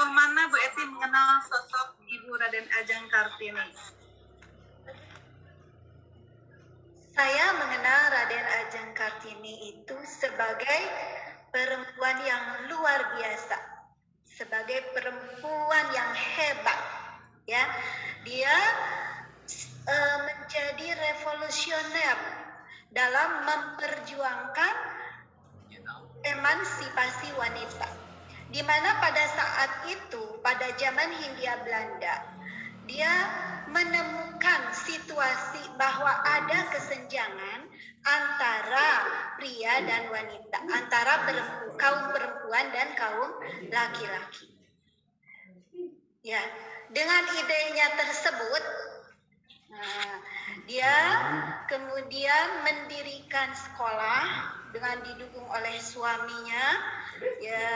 sejauh mana Bu Eti mengenal sosok Ibu Raden Ajeng Kartini? Saya mengenal Raden Ajeng Kartini itu sebagai perempuan yang luar biasa, sebagai perempuan yang hebat, ya. Dia menjadi revolusioner dalam memperjuangkan emansipasi wanita, di mana pada saat itu, pada zaman Hindia Belanda, dia menemukan situasi bahwa ada kesenjangan antara pria dan wanita, antara kaum perempuan dan kaum laki-laki. Ya, dengan idenya tersebut, dia kemudian mendirikan sekolah dengan didukung oleh suaminya. Ya,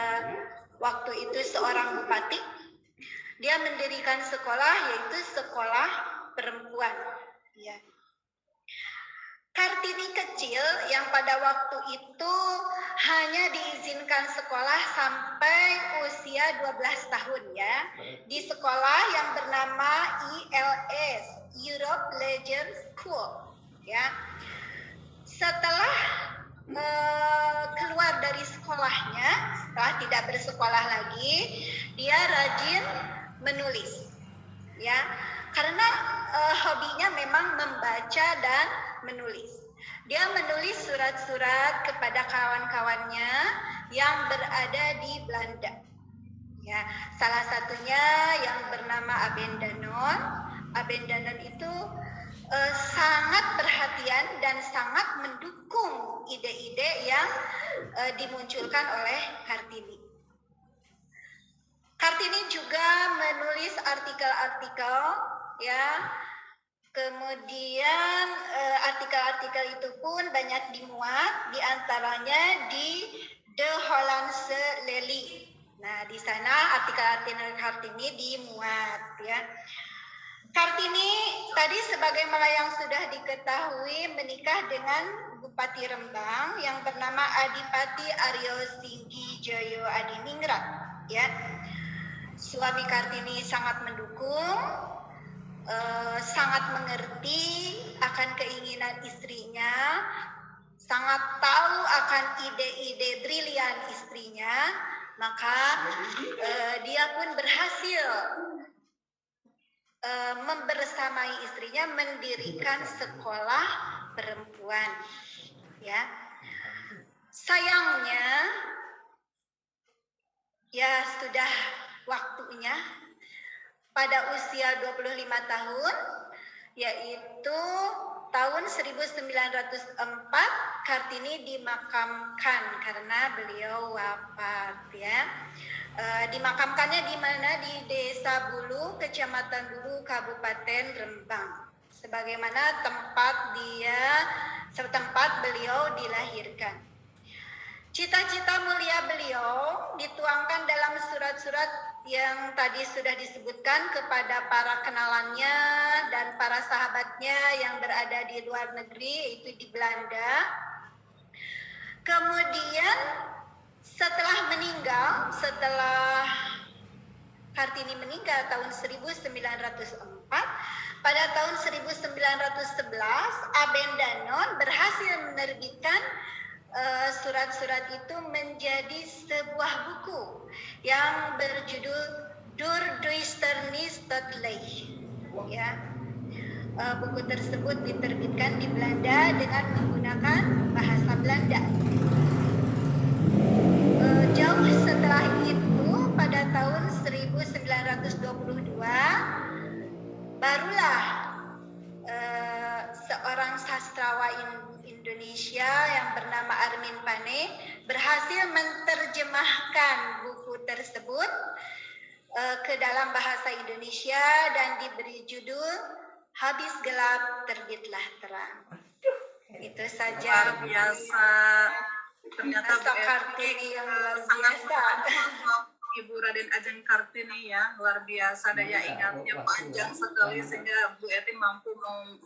waktu itu seorang bupati. Dia mendirikan sekolah, yaitu sekolah perempuan. Ya. Kartini kecil yang pada waktu itu hanya diizinkan sekolah sampai usia 12 tahun, ya, di sekolah yang bernama ILS, Europe Leisure School, ya. Setelah keluar dari sekolahnya, setelah tidak bersekolah lagi, dia rajin menulis, ya, karena hobinya memang membaca dan menulis. Dia menulis surat-surat kepada kawan-kawannya yang berada di Belanda, ya, salah satunya yang bernama Abendanon. Abendanon itu sangat perhatian dan sangat mendukung ide-ide yang dimunculkan oleh Kartini. Kartini juga menulis artikel-artikel, ya. Kemudian artikel-artikel itu pun banyak dimuat, diantaranya di De Hollandse Lelie. Nah, di sana artikel-artikel Kartini dimuat, ya. Kartini tadi sebagaimana yang sudah diketahui menikah dengan Bupati Rembang yang bernama Adipati Aryo Singgi Joyo Adiningrat, ya. Suami Kartini sangat mendukung, sangat mengerti akan keinginan istrinya, sangat tahu akan ide-ide brilian istrinya, maka dia pun berhasil membersamai istrinya mendirikan sekolah perempuan, ya. Sayangnya, ya sudah waktunya pada usia 25 tahun, yaitu tahun 1904, Kartini dimakamkan karena beliau wafat, ya. Dimakamkannya di mana? Di Desa Bulu, Kecamatan Bulu, Kabupaten Rembang, sebagaimana tempat beliau dilahirkan. Cita-cita mulia beliau dituangkan dalam surat-surat yang tadi sudah disebutkan kepada para kenalannya dan para sahabatnya yang berada di luar negeri, yaitu di Belanda. Kemudian setelah Kartini meninggal tahun 1904, pada tahun 1911 Abendanon berhasil menerbitkan surat-surat itu menjadi sebuah buku yang berjudul Dur Duisternis tot Leeg, ya. Buku tersebut diterbitkan di Belanda dengan menggunakan bahasa Belanda. Jauh setelah itu, pada tahun 1922, barulah seorang sastrawan Indonesia yang bernama Armin Pane berhasil menerjemahkan buku tersebut ke dalam bahasa Indonesia dan diberi judul Habis Gelap Terbitlah Terang. Itu saja. Luar biasa. Ternyata Kartini yang luar biasa. Ibu Raden Ajeng Kartini, ya, luar biasa, daya ingatnya panjang sekali sehingga Bu Eti mampu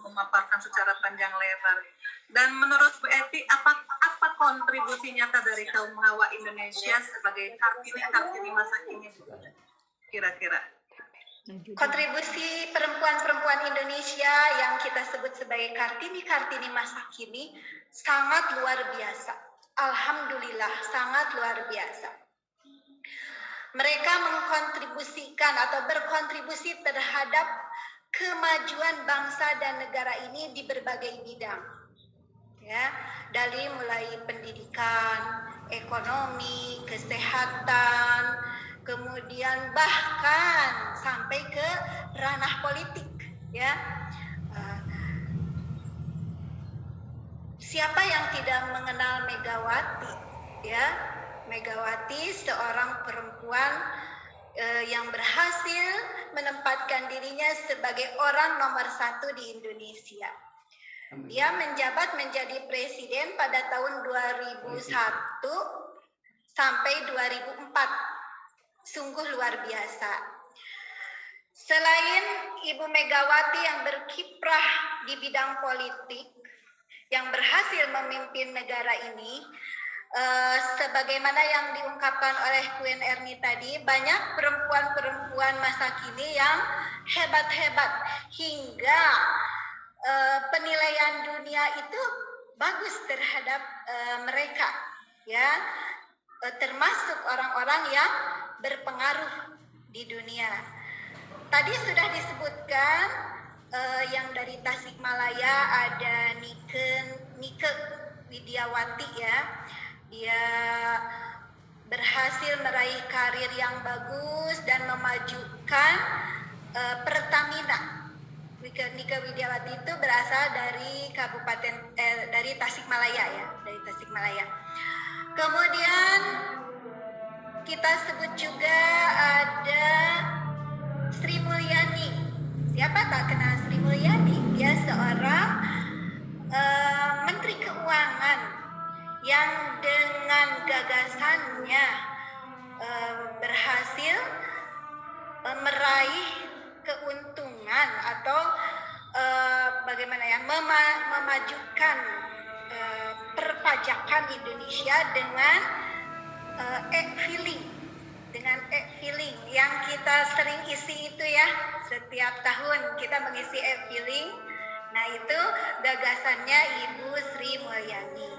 memaparkan secara panjang lebar. Dan menurut Bu Eti, apa kontribusi nyata dari kaum hawa Indonesia sebagai Kartini masa kini? kira-kira? Kontribusi perempuan-perempuan Indonesia yang kita sebut sebagai Kartini masa kini sangat luar biasa. Alhamdulillah, sangat luar biasa. Mereka mengkontribusikan atau berkontribusi terhadap kemajuan bangsa dan negara ini di berbagai bidang. Ya, dari mulai pendidikan, ekonomi, kesehatan, kemudian bahkan sampai ke ranah politik, ya. Siapa yang tidak mengenal Megawati, ya? Megawati seorang perempuan yang berhasil menempatkan dirinya sebagai orang nomor 1 di Indonesia. Dia menjabat menjadi presiden pada tahun 2001 sampai 2004. Sungguh luar biasa. Selain Ibu Megawati yang berkiprah di bidang politik, yang berhasil memimpin negara ini, sebagaimana yang diungkapkan oleh Queen Erni tadi, banyak perempuan-perempuan masa kini yang hebat-hebat hingga penilaian dunia itu bagus terhadap mereka, ya, termasuk orang-orang yang berpengaruh di dunia. Tadi sudah disebutkan yang dari Tasikmalaya ada Nike Widiawati, ya. Dia berhasil meraih karir yang bagus dan memajukan Pertamina. Nike Widiawati itu berasal dari dari Tasikmalaya, ya, dari Tasikmalaya. Kemudian kita sebut juga ada Sri Mulyani. Siapa tak kenal Sri Mulyani? Dia seorang Menteri Keuangan yang dengan gagasannya berhasil meraih keuntungan atau bagaimana ya, memajukan perpajakan Indonesia dengan e-filing yang kita sering isi itu, ya, setiap tahun kita mengisi e-filing. Nah, itu gagasannya Ibu Sri Mulyani.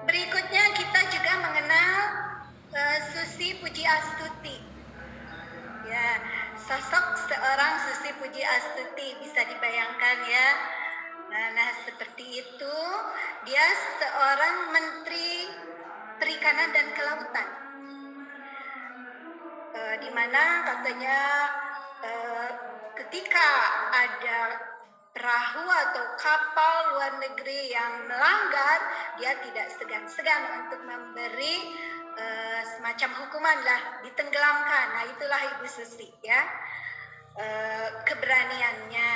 Berikutnya kita juga mengenal Susi Pujiastuti. Ya, sosok seorang Susi Pujiastuti bisa dibayangkan, ya. Nah, seperti itu, dia seorang Menteri Perikanan dan Kelautan, di mana katanya ketika ada perahu atau kapal luar negeri yang melanggar, dia tidak segan-segan untuk memberi semacam hukuman lah, ditenggelamkan. Nah, itulah Ibu Susi, ya. Keberaniannya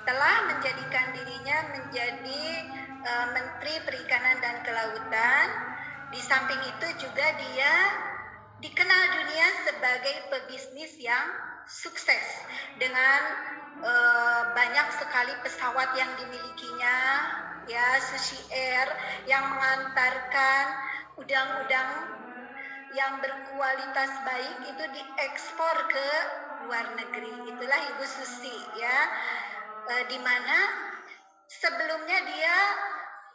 telah menjadikan dirinya menjadi Menteri Perikanan dan Kelautan. Di samping itu juga dia dikenal dunia sebagai pebisnis yang sukses dengan banyak sekali pesawat yang dimilikinya, ya, Susi Air yang mengantarkan udang-udang yang berkualitas baik itu diekspor ke luar negeri. Itulah Ibu Susi, ya, di mana sebelumnya dia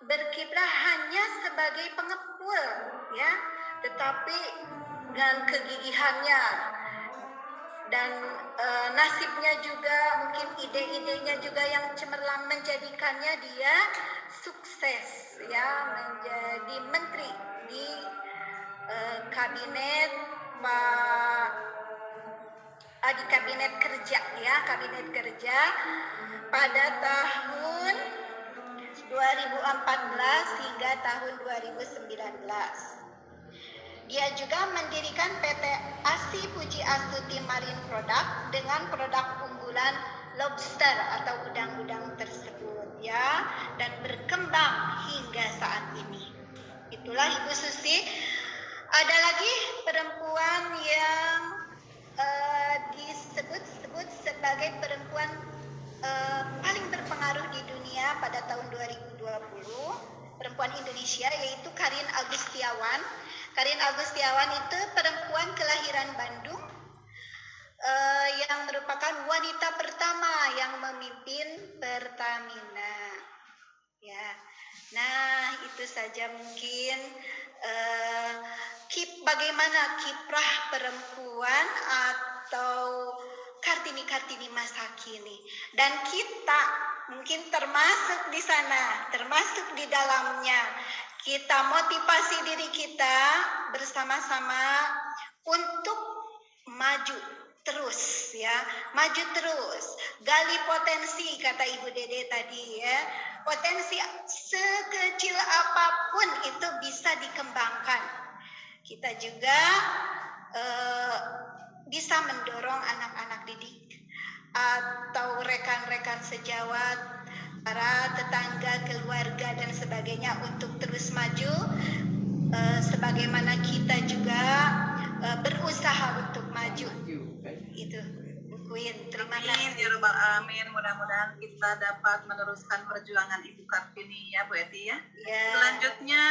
berkiprah hanya sebagai pengepul, ya, tetapi dengan kegigihannya dan nasibnya juga, mungkin ide-idenya juga yang cemerlang menjadikannya dia sukses, ya, menjadi menteri di kabinet di kabinet kerja, ya, kabinet kerja pada tahun 2014 hingga tahun 2019. Dia juga mendirikan PT ASI Pujiastuti Marine Product dengan produk unggulan lobster atau udang-udang tersebut, ya, dan berkembang hingga saat ini. Itulah Ibu Susi. Ada lagi perempuan yang disebut-sebut sebagai perempuan paling berpengaruh di dunia pada tahun 2020, perempuan Indonesia, yaitu Karin Agustiawan. Karin Agustiawan itu perempuan kelahiran Bandung, yang merupakan wanita pertama yang memimpin Pertamina. Ya, nah itu saja mungkin bagaimana kiprah perempuan atau Kartini-Kartini masa kini. Dan kita mungkin termasuk di sana, termasuk di dalamnya. Kita motivasi diri kita bersama-sama untuk maju terus ya, maju terus, gali potensi kata Ibu Dede tadi ya, potensi sekecil apapun itu bisa dikembangkan. Kita juga bisa mendorong anak-anak didik atau rekan-rekan sejawat, para tetangga, keluarga dan sebagainya untuk terus maju, sebagaimana kita juga berusaha untuk maju. Itu Bu Queen, terima kasih. Ya Rabbal Alamin, mudah-mudahan kita dapat meneruskan perjuangan Ibu Kartini ya Bu Eti ya. Selanjutnya